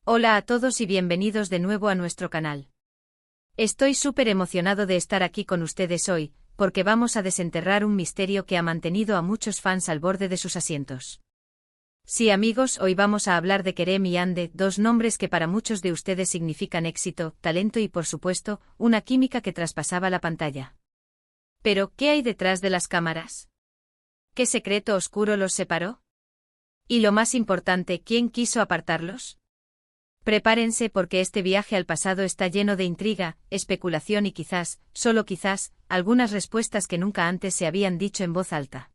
Hola a todos y bienvenidos de nuevo a nuestro canal. Estoy súper emocionado de estar aquí con ustedes hoy, porque vamos a desenterrar un misterio que ha mantenido a muchos fans al borde de sus asientos. Sí amigos, hoy vamos a hablar de Kerem y Hande, dos nombres que para muchos de ustedes significan éxito, talento y por supuesto, una química que traspasaba la pantalla. Pero, ¿qué hay detrás de las cámaras? ¿Qué secreto oscuro los separó? Y lo más importante, ¿quién quiso apartarlos? Prepárense porque este viaje al pasado está lleno de intriga, especulación y quizás, solo quizás, algunas respuestas que nunca antes se habían dicho en voz alta.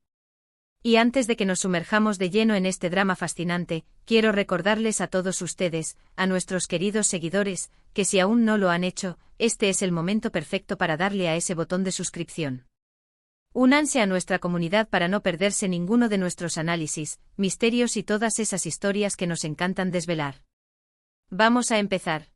Y antes de que nos sumerjamos de lleno en este drama fascinante, quiero recordarles a todos ustedes, a nuestros queridos seguidores, que si aún no lo han hecho, este es el momento perfecto para darle a ese botón de suscripción. Únanse a nuestra comunidad para no perderse ninguno de nuestros análisis, misterios y todas esas historias que nos encantan desvelar. Vamos a empezar.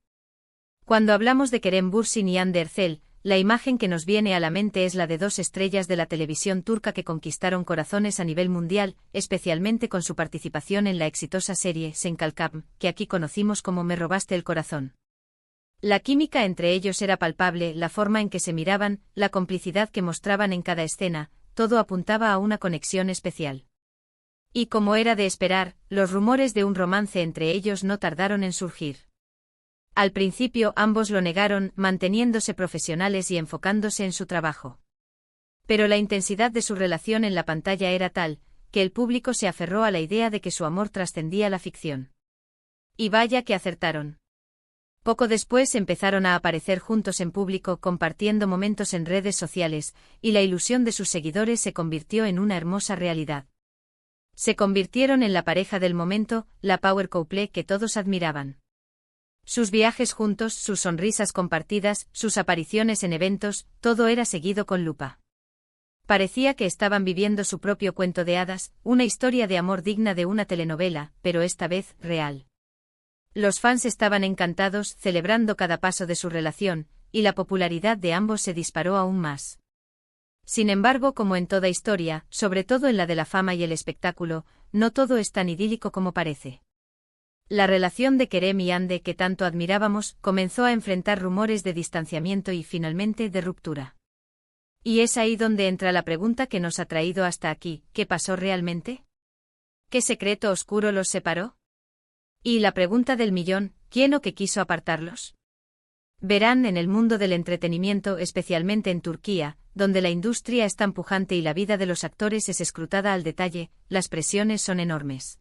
Cuando hablamos de Kerem Bürsin y Hande Erçel, la imagen que nos viene a la mente es la de dos estrellas de la televisión turca que conquistaron corazones a nivel mundial, especialmente con su participación en la exitosa serie Sen Kalkam, que aquí conocimos como Me robaste el corazón. La química entre ellos era palpable, la forma en que se miraban, la complicidad que mostraban en cada escena, todo apuntaba a una conexión especial. Y como era de esperar, los rumores de un romance entre ellos no tardaron en surgir. Al principio ambos lo negaron, manteniéndose profesionales y enfocándose en su trabajo. Pero la intensidad de su relación en la pantalla era tal, que el público se aferró a la idea de que su amor trascendía la ficción. Y vaya que acertaron. Poco después empezaron a aparecer juntos en público compartiendo momentos en redes sociales, y la ilusión de sus seguidores se convirtió en una hermosa realidad. Se convirtieron en la pareja del momento, la power couple que todos admiraban. Sus viajes juntos, sus sonrisas compartidas, sus apariciones en eventos, todo era seguido con lupa. Parecía que estaban viviendo su propio cuento de hadas, una historia de amor digna de una telenovela, pero esta vez, real. Los fans estaban encantados, celebrando cada paso de su relación, y la popularidad de ambos se disparó aún más. Sin embargo, como en toda historia, sobre todo en la de la fama y el espectáculo, no todo es tan idílico como parece. La relación de Kerem y Hande que tanto admirábamos comenzó a enfrentar rumores de distanciamiento y finalmente de ruptura. Y es ahí donde entra la pregunta que nos ha traído hasta aquí, ¿qué pasó realmente? ¿Qué secreto oscuro los separó? Y la pregunta del millón, ¿quién o qué quiso apartarlos? Verán, en el mundo del entretenimiento, especialmente en Turquía, donde la industria es tan pujante y la vida de los actores es escrutada al detalle, las presiones son enormes.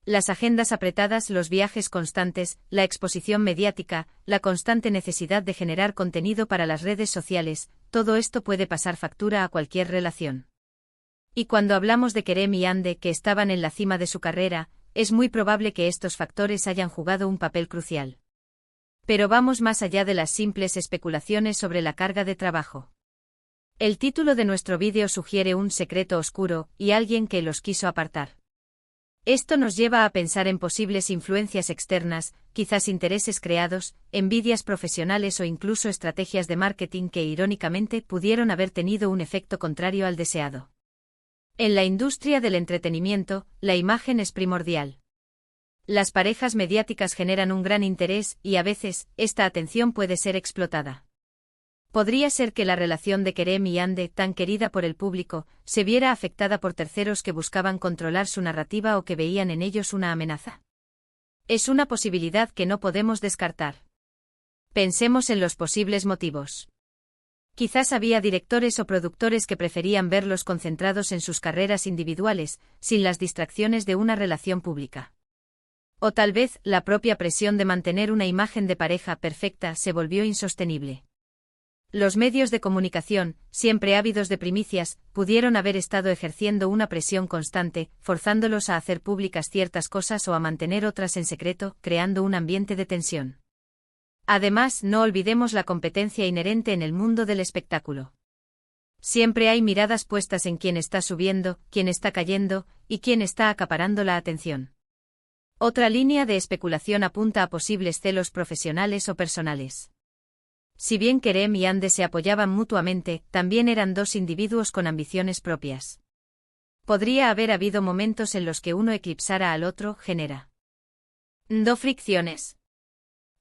Las agendas apretadas, los viajes constantes, la exposición mediática, la constante necesidad de generar contenido para las redes sociales, todo esto puede pasar factura a cualquier relación. Y cuando hablamos de Kerem y Hande que estaban en la cima de su carrera, es muy probable que estos factores hayan jugado un papel crucial. Pero vamos más allá de las simples especulaciones sobre la carga de trabajo. El título de nuestro vídeo sugiere un secreto oscuro y alguien que los quiso apartar. Esto nos lleva a pensar en posibles influencias externas, quizás intereses creados, envidias profesionales o incluso estrategias de marketing que irónicamente pudieron haber tenido un efecto contrario al deseado. En la industria del entretenimiento, la imagen es primordial. Las parejas mediáticas generan un gran interés y a veces, esta atención puede ser explotada. Podría ser que la relación de Kerem y Hande, tan querida por el público, se viera afectada por terceros que buscaban controlar su narrativa o que veían en ellos una amenaza. Es una posibilidad que no podemos descartar. Pensemos en los posibles motivos. Quizás había directores o productores que preferían verlos concentrados en sus carreras individuales, sin las distracciones de una relación pública. O tal vez, la propia presión de mantener una imagen de pareja perfecta se volvió insostenible. Los medios de comunicación, siempre ávidos de primicias, pudieron haber estado ejerciendo una presión constante, forzándolos a hacer públicas ciertas cosas o a mantener otras en secreto, creando un ambiente de tensión. Además, no olvidemos la competencia inherente en el mundo del espectáculo. Siempre hay miradas puestas en quién está subiendo, quién está cayendo, y quién está acaparando la atención. Otra línea de especulación apunta a posibles celos profesionales o personales. Si bien Kerem y Hande se apoyaban mutuamente, también eran dos individuos con ambiciones propias. Podría haber habido momentos en los que uno eclipsara al otro, genera. No fricciones.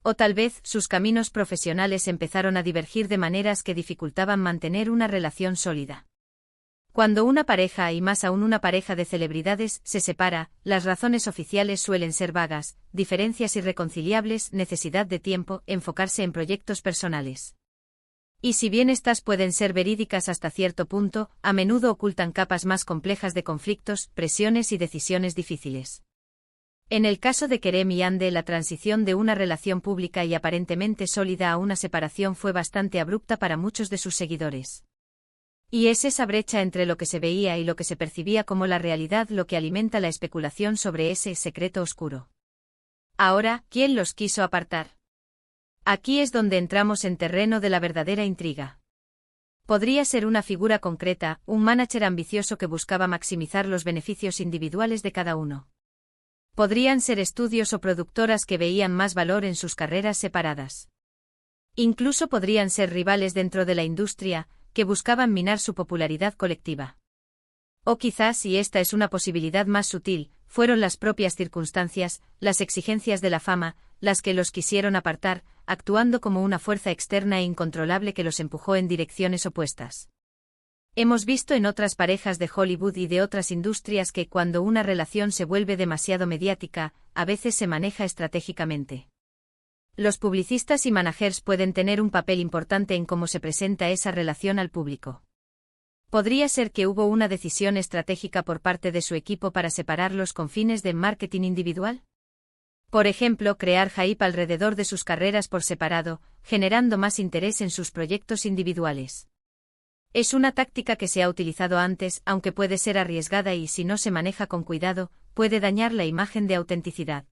O tal vez sus caminos profesionales empezaron a divergir de maneras que dificultaban mantener una relación sólida. Cuando una pareja, y más aún una pareja de celebridades, se separa, las razones oficiales suelen ser vagas: diferencias irreconciliables, necesidad de tiempo, enfocarse en proyectos personales. Y si bien estas pueden ser verídicas hasta cierto punto, a menudo ocultan capas más complejas de conflictos, presiones y decisiones difíciles. En el caso de Kerem y Hande, la transición de una relación pública y aparentemente sólida a una separación fue bastante abrupta para muchos de sus seguidores. Y es esa brecha entre lo que se veía y lo que se percibía como la realidad lo que alimenta la especulación sobre ese secreto oscuro. Ahora, ¿quién los quiso apartar? Aquí es donde entramos en terreno de la verdadera intriga. Podría ser una figura concreta, un manager ambicioso que buscaba maximizar los beneficios individuales de cada uno. Podrían ser estudios o productoras que veían más valor en sus carreras separadas. Incluso podrían ser rivales dentro de la industria, que buscaban minar su popularidad colectiva. O quizás, y esta es una posibilidad más sutil, fueron las propias circunstancias, las exigencias de la fama, las que los quisieron apartar, actuando como una fuerza externa e incontrolable que los empujó en direcciones opuestas. Hemos visto en otras parejas de Hollywood y de otras industrias que cuando una relación se vuelve demasiado mediática, a veces se maneja estratégicamente. Los publicistas y managers pueden tener un papel importante en cómo se presenta esa relación al público. ¿Podría ser que hubo una decisión estratégica por parte de su equipo para separarlos con fines de marketing individual? Por ejemplo, crear hype alrededor de sus carreras por separado, generando más interés en sus proyectos individuales. Es una táctica que se ha utilizado antes, aunque puede ser arriesgada y, si no se maneja con cuidado, puede dañar la imagen de autenticidad.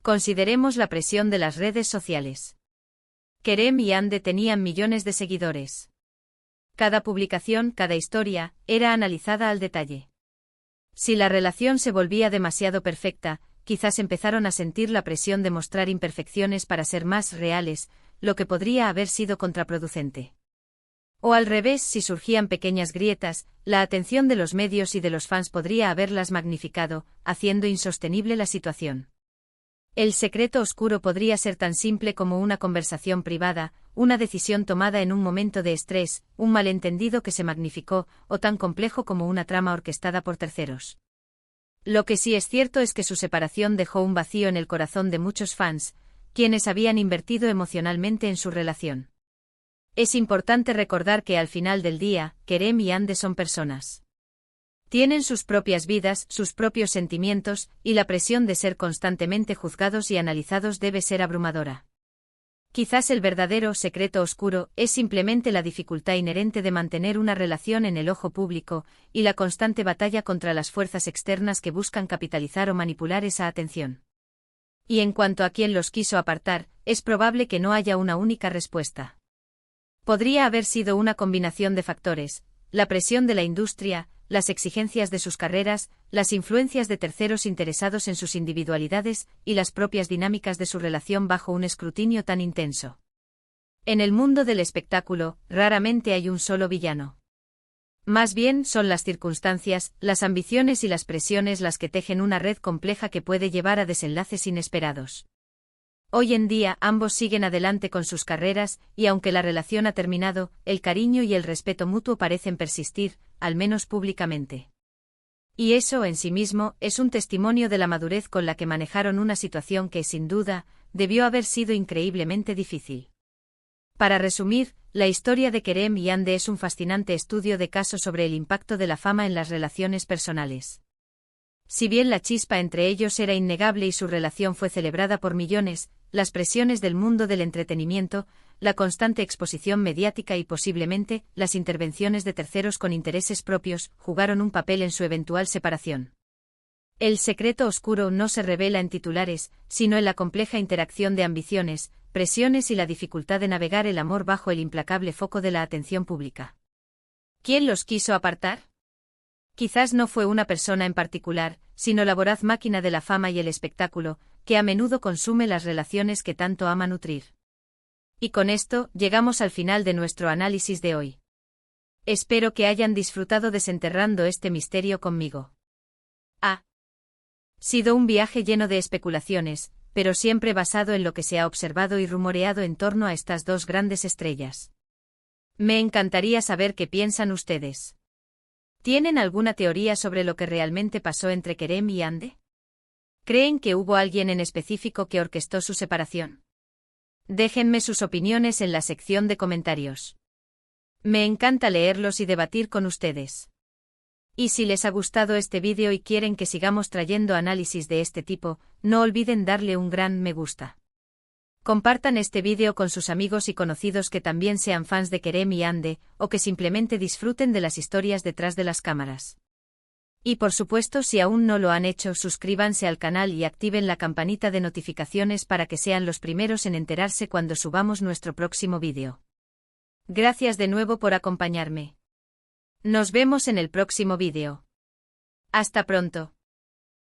Consideremos la presión de las redes sociales. Kerem y Hande tenían millones de seguidores. Cada publicación, cada historia, era analizada al detalle. Si la relación se volvía demasiado perfecta, quizás empezaron a sentir la presión de mostrar imperfecciones para ser más reales, lo que podría haber sido contraproducente. O al revés, si surgían pequeñas grietas, la atención de los medios y de los fans podría haberlas magnificado, haciendo insostenible la situación. El secreto oscuro podría ser tan simple como una conversación privada, una decisión tomada en un momento de estrés, un malentendido que se magnificó, o tan complejo como una trama orquestada por terceros. Lo que sí es cierto es que su separación dejó un vacío en el corazón de muchos fans, quienes habían invertido emocionalmente en su relación. Es importante recordar que al final del día, Kerem y Hande son personas. Tienen sus propias vidas, sus propios sentimientos, y la presión de ser constantemente juzgados y analizados debe ser abrumadora. Quizás el verdadero secreto oscuro es simplemente la dificultad inherente de mantener una relación en el ojo público, y la constante batalla contra las fuerzas externas que buscan capitalizar o manipular esa atención. Y en cuanto a quién los quiso apartar, es probable que no haya una única respuesta. Podría haber sido una combinación de factores: la presión de la industria, las exigencias de sus carreras, las influencias de terceros interesados en sus individualidades, y las propias dinámicas de su relación bajo un escrutinio tan intenso. En el mundo del espectáculo, raramente hay un solo villano. Más bien son las circunstancias, las ambiciones y las presiones las que tejen una red compleja que puede llevar a desenlaces inesperados. Hoy en día ambos siguen adelante con sus carreras, y aunque la relación ha terminado, el cariño y el respeto mutuo parecen persistir, al menos públicamente. Y eso en sí mismo es un testimonio de la madurez con la que manejaron una situación que, sin duda, debió haber sido increíblemente difícil. Para resumir, la historia de Kerem y Hande es un fascinante estudio de caso sobre el impacto de la fama en las relaciones personales. Si bien la chispa entre ellos era innegable y su relación fue celebrada por millones, las presiones del mundo del entretenimiento, la constante exposición mediática y posiblemente las intervenciones de terceros con intereses propios jugaron un papel en su eventual separación. El secreto oscuro no se revela en titulares, sino en la compleja interacción de ambiciones, presiones y la dificultad de navegar el amor bajo el implacable foco de la atención pública. ¿Quién los quiso apartar? Quizás no fue una persona en particular, sino la voraz máquina de la fama y el espectáculo, que a menudo consume las relaciones que tanto ama nutrir. Y con esto, llegamos al final de nuestro análisis de hoy. Espero que hayan disfrutado desenterrando este misterio conmigo. Ha sido un viaje lleno de especulaciones, pero siempre basado en lo que se ha observado y rumoreado en torno a estas dos grandes estrellas. Me encantaría saber qué piensan ustedes. ¿Tienen alguna teoría sobre lo que realmente pasó entre Kerem y Ande? ¿Creen que hubo alguien en específico que orquestó su separación? Déjenme sus opiniones en la sección de comentarios. Me encanta leerlos y debatir con ustedes. Y si les ha gustado este vídeo y quieren que sigamos trayendo análisis de este tipo, no olviden darle un gran me gusta. Compartan este vídeo con sus amigos y conocidos que también sean fans de Kerem y Ande, o que simplemente disfruten de las historias detrás de las cámaras. Y por supuesto, si aún no lo han hecho, suscríbanse al canal y activen la campanita de notificaciones para que sean los primeros en enterarse cuando subamos nuestro próximo vídeo. Gracias de nuevo por acompañarme. Nos vemos en el próximo vídeo. Hasta pronto.